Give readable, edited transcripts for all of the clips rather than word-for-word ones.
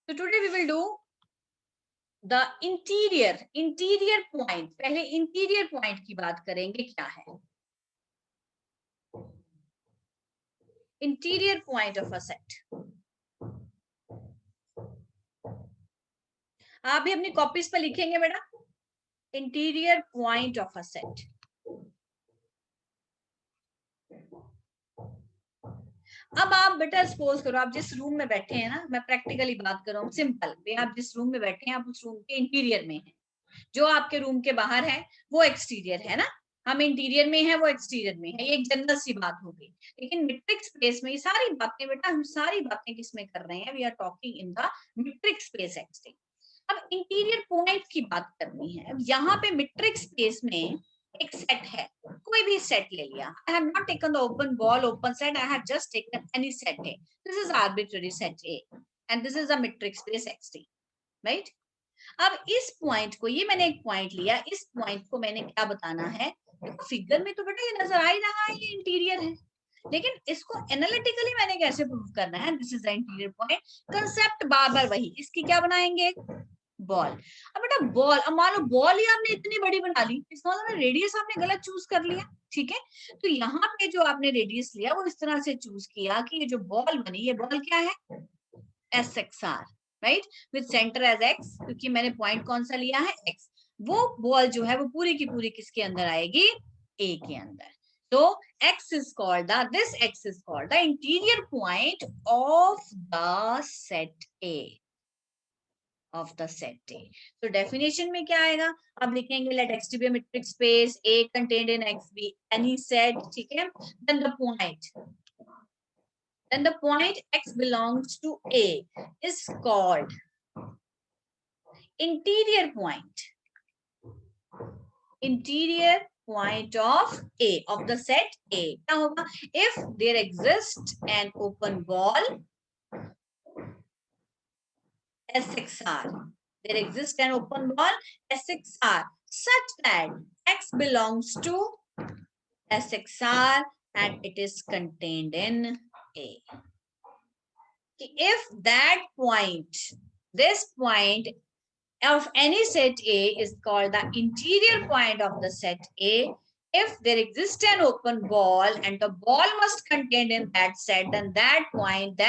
So today we will do the interior point. पहले interior point की बात करेंगे, क्या है interior point of a set. आप भी अपनी कॉपीज पर लिखेंगे बेटा, interior point of a set. अब आप बेटा सपोज करो आप जिस रूम में बैठे हैं ना, मैं प्रैक्टिकली बात कर रहा हूँ, सिंपल, आप जिस रूम में बैठे हैं आप उस रूम के इंटीरियर में हैं। जो आपके रूम के बाहर है वो एक्सटीरियर है ना, हम इंटीरियर में है वो एक्सटीरियर में है, ये एक जनरल सी बात हो गई। लेकिन मीट्रिक स्पेस में ये सारी बातें बेटा, हम सारी बातें किसमें कर रहे हैं, we are talking in the metric space XT. अब इंटीरियर पॉइंट की बात करनी है। अब यहाँ पे मीट्रिक स्पेस में एक सेट है, कोई भी सेट ले लिया। I have not taken the open ball open set, I have just taken any set A. This is arbitrary set A and this is a metric space XT, right. अब इस point को, ये मैंने एक point लिया, इस point को मैंने क्या बताना है, देखो फिगर में तो बेटा ये नजर आ ही रहा है ये इंटीरियर है, लेकिन इसको एनालिटिकली मैंने कैसे प्रूव करना है, this is the interior point. Concept बार बार वही, इसकी क्या बनाएंगे, बॉल। अब बेटा बॉल, अब मान लो बॉल ही आपने इतनी बड़ी बना ली, इसका मतलब रेडियस आपने गलत चूज कर लिया, ठीक है। तो यहाँ पे जो आपने रेडियस लिया वो इस तरह से चूज किया कि ये जो बॉल बनी, ये बॉल क्या है, S X R, right, with centre as X, क्योंकि मैंने पॉइंट कौन सा लिया है, एक्स। वो बॉल जो है वो पूरी की पूरी किसके अंदर आएगी, ए के अंदर। तो x is called the, this x is called the interior point of the set A, of the set A. तो definition में क्या आएगा, अब लिखेंगे let x to be a metric space, A contained in x be any set, ठीक है। then the point x belongs to A is called interior point of A, of the set A. क्या होगा, if there exists an open ball SXR, there exists an open ball SXR such that x belongs to SXR and it is contained in A. If that point, this point of any set A is called the interior point of the set A. If there exists an open ball and the ball must contain in that set, then that point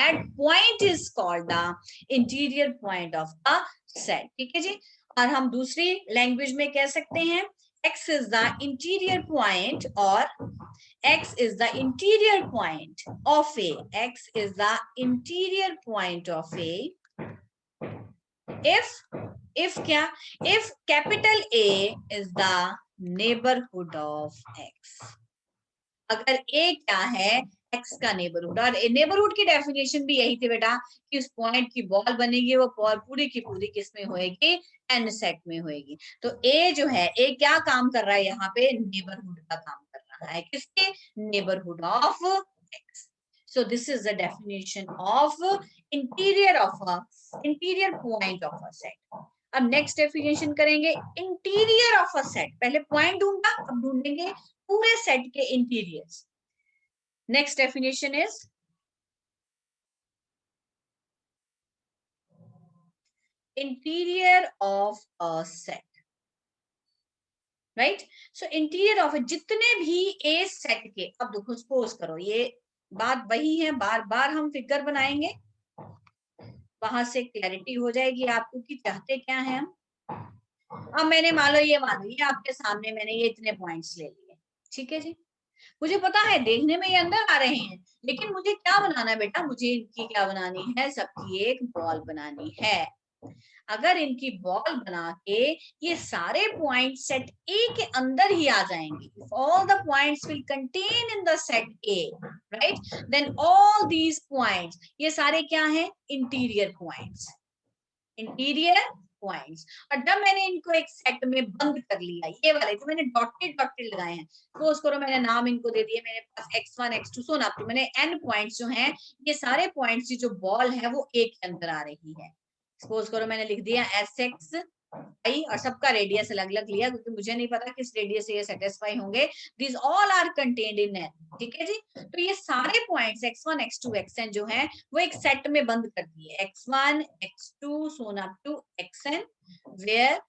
is called the interior point of the set. ठीक है जी। और हम दूसरी language में कह सकते हैं x is the interior point or x is the interior point of A. X is the interior point of A. If क्या, if capital A is the neighborhood of x, अगर A क्या है, x का neighbourhood. और neighbourhood की definition भी यही थी बेटा कि उस पॉइंट की बॉल बनेगी, वो बॉल पूरी की पूरी किस में होएगी, एन सेट में होएगी। तो A जो है, A क्या काम कर रहा है यहाँ पे, नेबरहुड का काम कर रहा है, किसके, neighbourhood of x. So this is the definition of interior point of a set. अब नेक्स्ट डेफिनेशन करेंगे इंटीरियर ऑफ अ सेट। पहले पॉइंट ढूंढा, अब ढूंढेंगे पूरे सेट के interiors. Next definition is interior of a set, right. So interior of, जितने भी ए सेट के, अब देखो सपोज करो, ये बात वही है, बार बार हम फिगर बनाएंगे, वहां से क्लैरिटी हो जाएगी आपको कि चाहते क्या है हम। अब मैंने मान लो ये आपके सामने मैंने ये इतने पॉइंट्स ले लिए, ठीक है जी। मुझे पता है देखने में ये अंदर आ रहे हैं, लेकिन मुझे क्या बनाना है बेटा, मुझे इनकी क्या बनानी है, सबकी एक बॉल बनानी है। अगर इनकी बॉल बना के ये सारे पॉइंट सेट ए के अंदर ही आ जाएंगे, if all the points will contain in the set A, right, then all these points, ये सारे क्या हैं, इंटीरियर पॉइंट्स, इंटीरियर पॉइंट्स। और जब मैंने इनको एक सेट में बंद कर लिया, ये वाले जो मैंने डॉटेड लगाए हैं, सपोज करो मैंने नाम इनको दे दिए, मेरे पास x1 x2 सो ना, तो मैंने n पॉइंट्स जो हैं, ये सारे पॉइंट्स की जो बॉल है वो ए के अंदर आ रही है। सपोज करो मैंने लिख दिया SX आई, और सबका रेडियस अलग अलग लिया क्योंकि मुझे नहीं पता किस रेडियस से ये सेटिस्फाई होंगे। This all are contained in N, ठीक है जी। तो ये सारे पॉइंट्स x1 x2 xn जो है वो एक सेट में बंद कर दिए, x1 x2 so on up to xn, where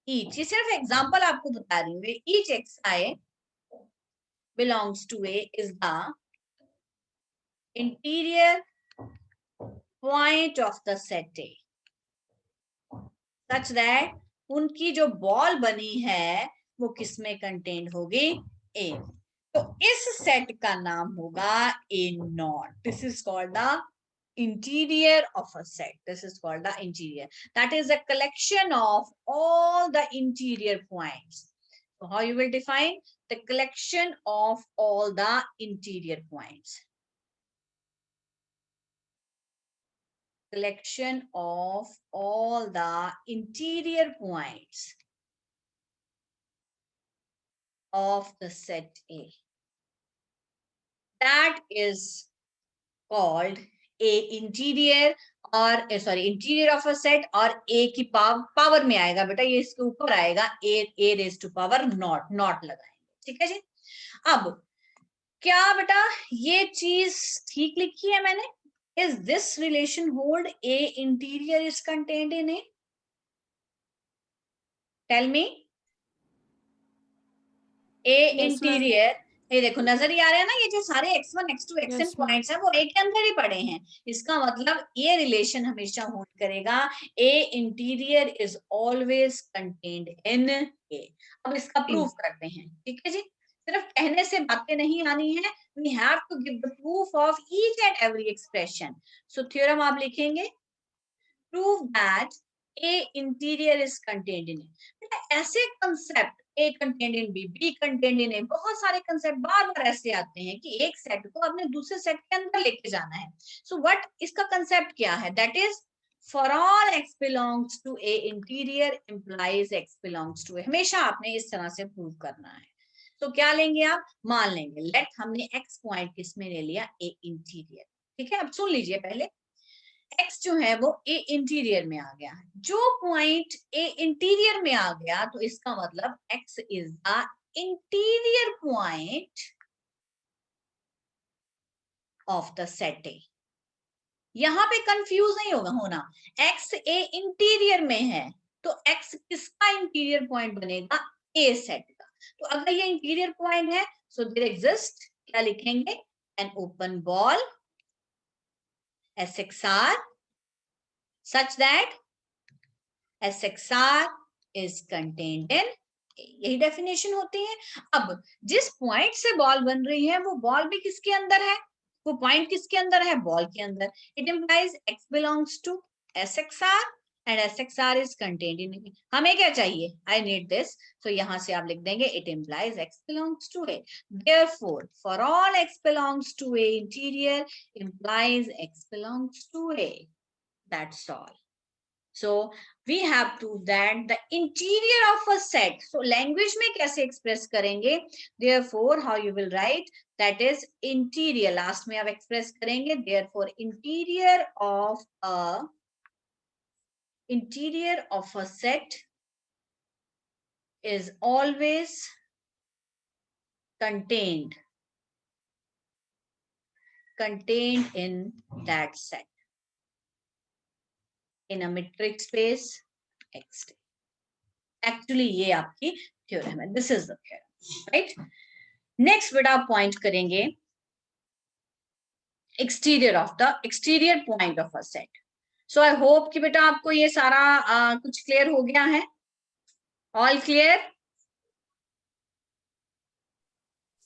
each, ये सिर्फ एग्जांपल आपको बता रही हूँ, each xi belongs to A is the interior point of the set A, such that उनकी जो बॉल बनी है वो किसमें कंटेन्ड होगी, ए। तो इस सेट का नाम होगा A naught. This is called the interior of a set. This is called the interior. That is a collection of all the interior points. So how you will define the collection of all the interior points? Collection of all the interior points of the set A. That is called A interior, और sorry interior of a set, और ए की power में आएगा बेटा, ये इसके ऊपर आएगा A raise to power naught, naught लगाएंगे, ठीक है जी। अब क्या बेटा ये चीज ठीक लिखी है मैंने? Is this relation hold A interior is contained in A? Tell me. A interior, ये देखो नजर ही आ रहा है ना, ये जो सारे x1 x2 xn पॉइंट्स हैं वो ए के अंदर ही पड़े हैं। इसका मतलब ये रिलेशन हमेशा होल्ड करेगा, A interior is always contained in A. अब इसका प्रूफ करते हैं, ठीक है जी। सिर्फ कहने से बातें नहीं आनी है, we have to give the proof of each and every expression. So theorem आप लिखेंगे, prove that A interior is contained in A. ऐसे concept A contained in B, B contained in A, बहुत सारे कंसेप्ट बार बार ऐसे आते हैं कि एक सेट को अपने दूसरे सेट के अंदर लेके जाना है। सो व्हाट इसका कंसेप्ट क्या है? That is for all x belongs to A interior implies x belongs to A। हमेशा आपने इस तरह से प्रूव करना है। तो क्या लेंगे आप? मान लेंगे लेट, हमने x पॉइंट किसमें ले लिया, A इंटीरियर, ठीक है। अब सुन लीजिए पहले, x जो है वो ए इंटीरियर में आ गया है। जो पॉइंट ए इंटीरियर में आ गया तो इसका मतलब x is the interior point of the set ए। यहां पे कंफ्यूज नहीं होना, x ए इंटीरियर में है तो x किसका इंटीरियर पॉइंट बनेगा, ए सेट का। तो अगर ये इंटीरियर पॉइंट है सो देयर एग्जिस्ट, क्या लिखेंगे, an open ball SXR such that SXR is contained in A। यही डेफिनेशन होती है। अब जिस पॉइंट से बॉल बन रही है वो बॉल भी किसके अंदर है, वो पॉइंट किसके अंदर है, बॉल के अंदर। It implies x belongs to SXR and SXR is contained in A। हमें क्या चाहिए, I need this, so यहां से आप लिख देंगे it implies x belongs to A। Therefore, for all x belongs to A interior implies x belongs to A। That's all. So we have proved that the interior of a set, so language में कैसे express करेंगे, therefore how you will write, that is interior, last में आप express करेंगे, therefore interior of a set is always contained in that set in a metric space X। Actually ये आपकी theorem है, this is the theorem, right. Next बेटा आप point करेंगे exterior point of a set. So I hope कि बेटा आपको ये सारा कुछ क्लियर हो गया है, ऑल क्लियर।